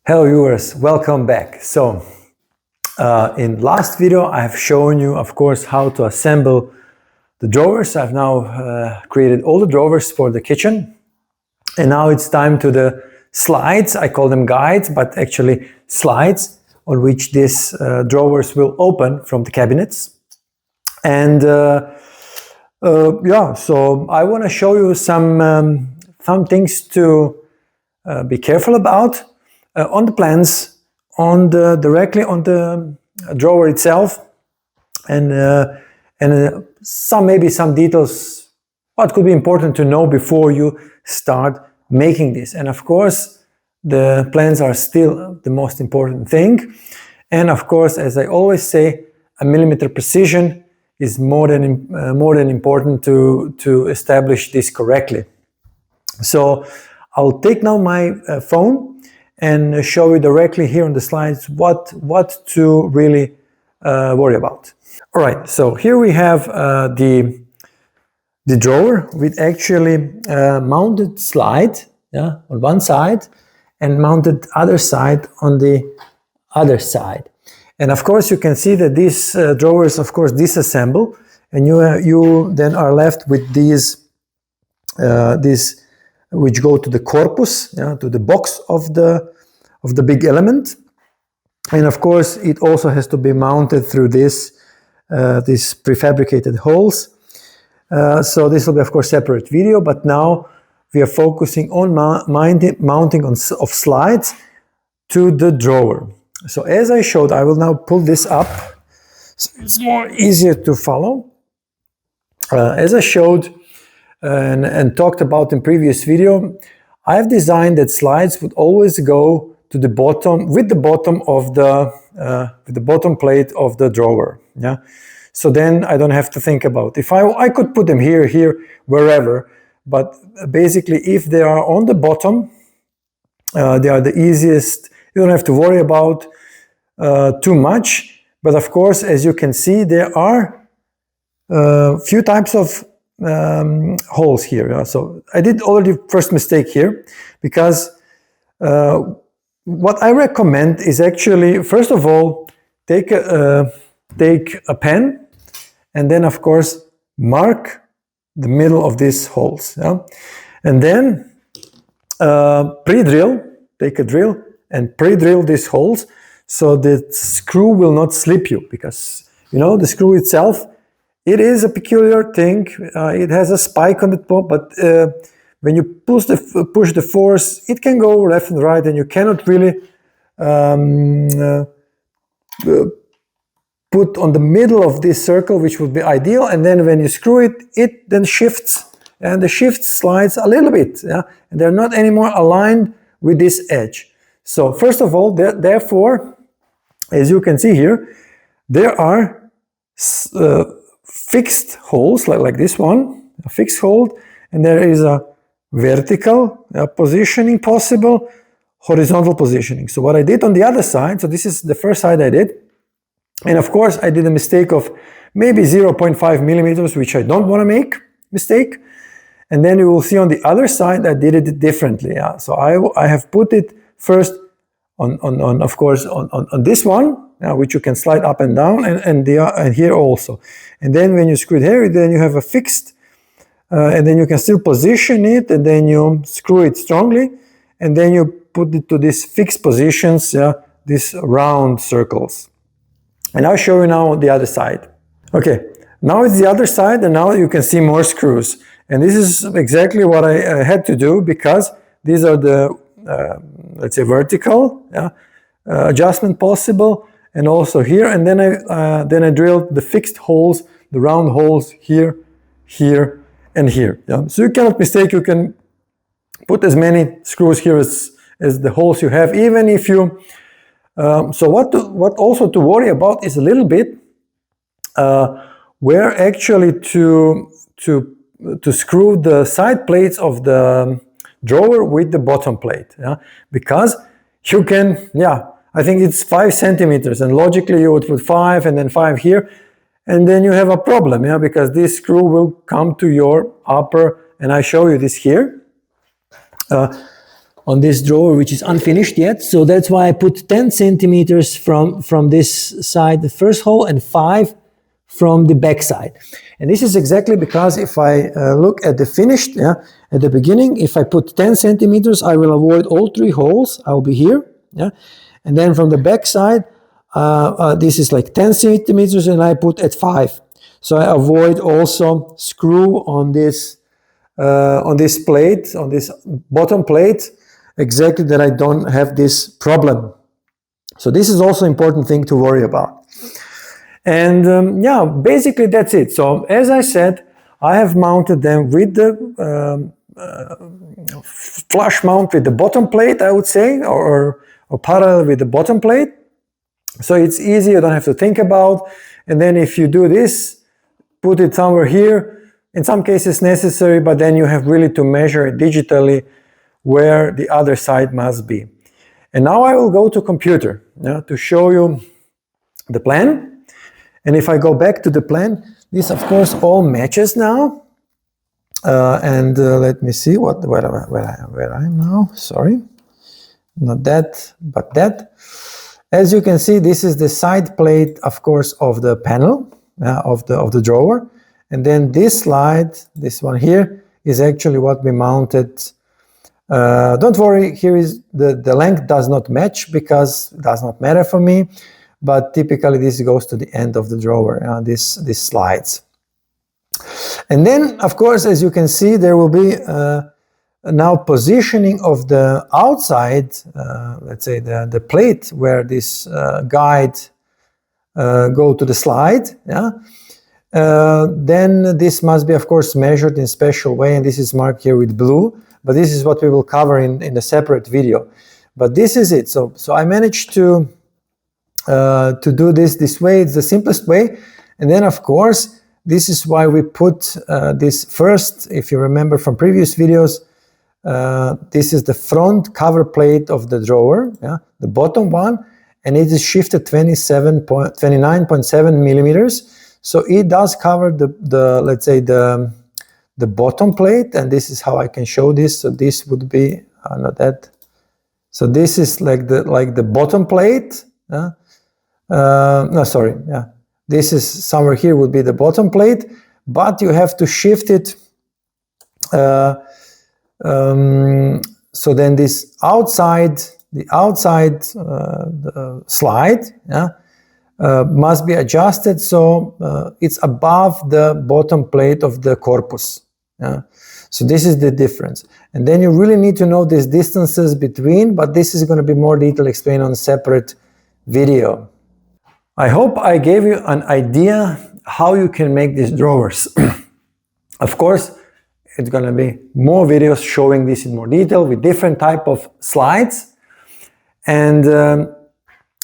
Hello viewers, welcome back. So in last video I have shown you, of course, how to assemble the drawers. I've now created all the drawers for the kitchen, and now it's time to the slides. I call them guides, but actually slides on which these drawers will open from the cabinets. And yeah, so I want to show you some things to be careful about on the plans, directly on the drawer itself, and maybe some details what could be important to know before you start making this. And of course, the plans are still the most important thing. And of course, as I always say, a millimeter precision is more than important to establish this correctly. So I'll take now my phone and show you directly here on the slides what to really worry about. All right, so here we have the drawer with actually mounted slide, yeah, on one side, and mounted other side on the other side. And of course you can see that these drawers, of course, disassemble, and you then are left with these which go to the corpus, yeah, to the box of the big element. And of course it also has to be mounted through these prefabricated holes. So this will be, of course, separate video, but now we are focusing on mounting of slides to the drawer. So as I showed, I will now pull this up so it's more easier to follow. As I showed and talked about in previous video, I've designed that slides would always go to the bottom, with the bottom of the bottom plate of the drawer. Yeah, so then I don't have to think about if I could put them here, wherever, but basically if they are on the bottom, they are the easiest. You don't have to worry about too much. But of course, as you can see, there are few types of holes here. Yeah? So I did already first mistake here, because what I recommend is actually, first of all, take a pen and then, of course, mark the middle of these holes. Yeah? And then pre-drill, take a drill and pre-drill these holes so that screw will not slip you, because, you know, the screw itself, it is a peculiar thing. It has a spike on the top, but when you push the force, it can go left and right, and you cannot really put on the middle of this circle, which would be ideal. And then when you screw it, it then shifts, and the shift slides a little bit, yeah? And they're not anymore aligned with this edge. So first of all, therefore, as you can see here, there are fixed holes like this one, a fixed hole, and there is a vertical positioning possible, horizontal positioning. So what I did on the other side, so this is the first side I did, and of course I did a mistake of maybe 0.5 millimeters, which I don't want to make mistake. And then you will see on the other side I did it differently. Yeah? So I have put it first on of course on this one, which you can slide up and down, and here also. And then when you screw it here, then you have a fixed, and then you can still position it, and then you screw it strongly, and then you put it to these fixed positions, yeah, these round circles. And I'll show you now the other side. Okay, now it's the other side, and now you can see more screws. And this is exactly what I had to do, because these are the let's say vertical, yeah, adjustment possible, and also here. And then I drilled the fixed holes, the round holes here, here, and here. Yeah? So you cannot mistake. You can put as many screws here as the holes you have, even if you. So what also to worry about is a little bit where actually to screw the side plates of the drawer with the bottom plate, yeah? Because you can, yeah, I think it's 5 centimeters, and logically you would put 5 and then 5 here, and then you have a problem, yeah, because this screw will come to your upper, and I show you this here. on this drawer, which is unfinished yet. So that's why I put 10 centimeters from this side, the first hole, and 5 from the back side. And this is exactly because if I look at the finished, at the beginning, if I put 10 centimeters, I will avoid all 3 holes. I'll be here, and then from the back side, this is like 10 centimeters, and I put at 5. So I avoid also screw on this plate, on this bottom plate, exactly that I don't have this problem. So this is also important thing to worry about. And yeah, basically that's it. So as I said, I have mounted them with the flush mount with the bottom plate, I would say, or parallel with the bottom plate. So it's easy, you don't have to think about. And then if you do this, put it somewhere here, in some cases necessary, but then you have really to measure it digitally where the other side must be. And now I will go to computer to show you the plan. And if I go back to the plan, this of course all matches now. Let me see where I am now. Sorry, not that, but that. As you can see, this is the side plate, of course, of the panel of the drawer. And then this slide, this one here, is actually what we mounted. Don't worry, here is the length does not match because it does not matter for me, but typically this goes to the end of the drawer, this slides. And then, of course, as you can see, there will be now positioning of the outside, let's say the plate where this guide go to the slide, then this must be, of course, measured in a special way, and this is marked here with blue, but this is what we will cover in a separate video. But this is it. So I managed to do this way. It's the simplest way. And then, of course, this is why we put this first. If you remember from previous videos, this is the front cover plate of the drawer, the bottom one, and it is shifted 29.7 millimeters. So it does cover the let's say the bottom plate, and this is how I can show this. So this would be not that. So this is like the bottom plate. No, sorry. This is somewhere here would be the bottom plate, but you have to shift it. So then this outside, the slide, must be adjusted so it's above the bottom plate of the corpus. So this is the difference. And then you really need to know these distances between, but this is going to be more detailed explained on a separate video. I hope I gave you an idea how you can make these drawers. Of course, it's going to be more videos showing this in more detail with different type of slides. And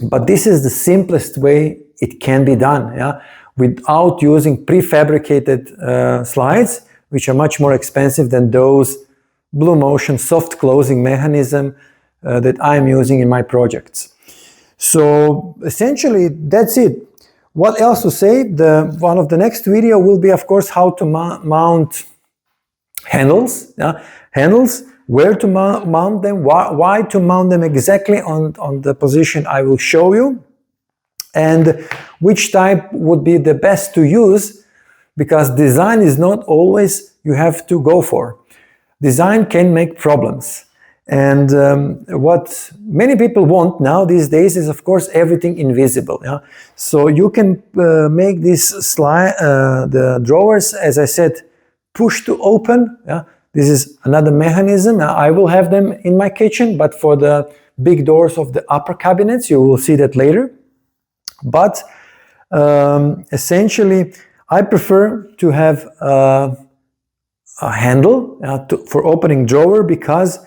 but this is the simplest way it can be done, without using prefabricated slides, which are much more expensive than those Blue Motion soft closing mechanism that I'm using in my projects. So essentially that's it. What else to say? One of the next video will be, of course, how to mount handles, where to mount them, why to mount them exactly on the position I will show you, and which type would be the best to use, because design is not always you have to go for. Design can make problems. And what many people want now these days is, of course, everything invisible. So you can make this the drawers, as I said, push to open. This is another mechanism. I will have them in my kitchen, but for the big doors of the upper cabinets, you will see that later. But essentially, I prefer to have a handle for opening drawer, because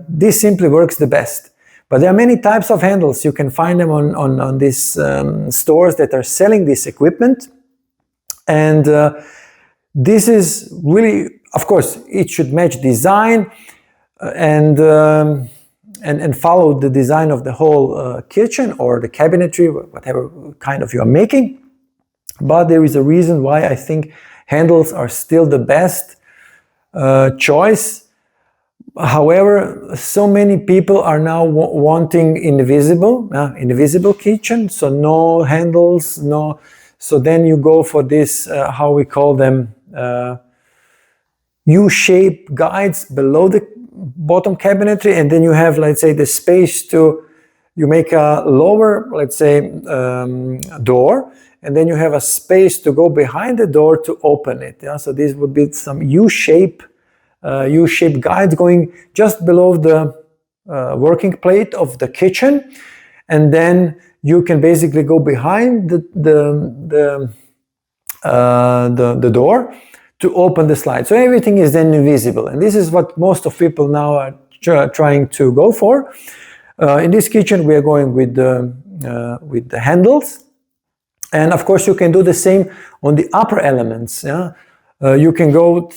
this simply works the best. But there are many types of handles. You can find them on these stores that are selling this equipment. And this is really, of course, it should match design and follow the design of the whole kitchen or the cabinetry, whatever kind of you are making. But there is a reason why I think handles are still the best choice. However, so many people are now wanting invisible kitchen, so no handles, no. So then you go for this, how we call them, U-shaped guides below the bottom cabinetry, and then you have, let's say, the space to, you make a lower, let's say, door, and then you have a space to go behind the door to open it. Yeah? So this would be some U-shaped guides going just below the working plate of the kitchen, and then you can basically go behind the door to open the slide. So everything is then invisible, and this is what most of people now are trying to go for. In this kitchen, we are going with the handles, and of course you can do the same on the upper elements. Yeah? You can go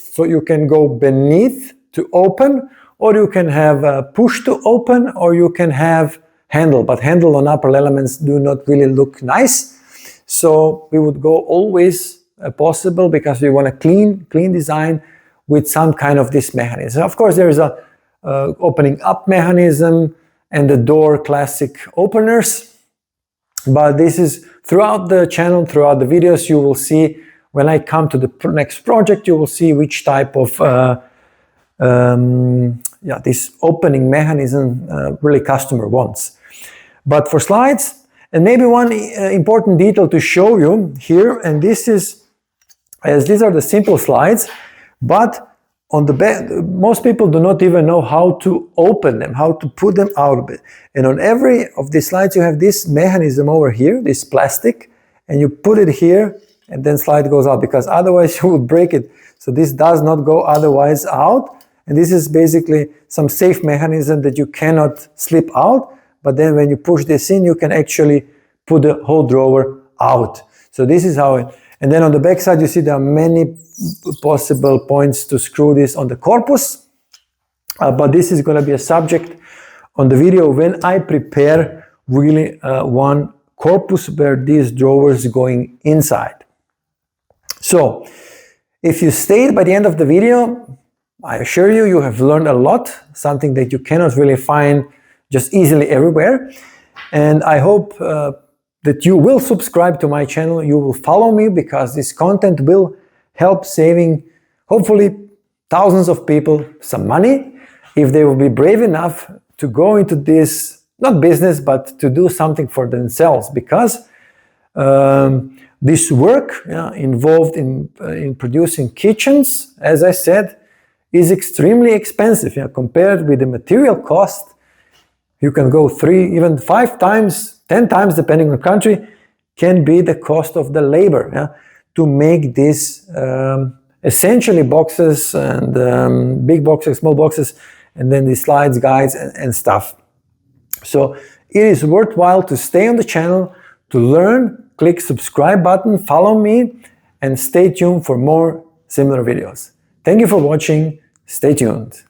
beneath to open, or you can have push to open, or you can have handle, but handle on upper elements do not really look nice. So we would go always possible, because we want a clean design with some kind of this mechanism. Of course, there is a opening up mechanism and the door classic openers, but this is throughout the channel, throughout the videos. You will see when I come to the next project, you will see which type of this opening mechanism really customer wants. But for slides, and maybe one important detail to show you here, and this is, as these are the simple slides, but on the back, most people do not even know how to open them, how to put them out of it. And on every of these slides, you have this mechanism over here, this plastic, and you put it here, and then slide goes out, because otherwise you would break it. So this does not go otherwise out, and this is basically some safe mechanism that you cannot slip out, but then when you push this in, you can actually put the whole drawer out. So this is how it, and then on the back side, you see there are many possible points to screw this on the corpus, but this is going to be a subject on the video when I prepare really one corpus where these drawers going inside. So if you stayed by the end of the video, I assure you, you have learned a lot, something that you cannot really find just easily everywhere. And I hope that you will subscribe to my channel, you will follow me, because this content will help saving, hopefully, thousands of people some money, if they will be brave enough to go into this, not business, but to do something for themselves, because this work involved in producing kitchens, as I said, is extremely expensive. Compared with the material cost, you can go 3, even 5 times, 10 times, depending on the country, can be the cost of the labor to make these essentially boxes, and big boxes, small boxes, and then the slides, guides, and stuff. So it is worthwhile to stay on the channel, to learn. Click subscribe button, follow me, and stay tuned for more similar videos. Thank you for watching. Stay tuned.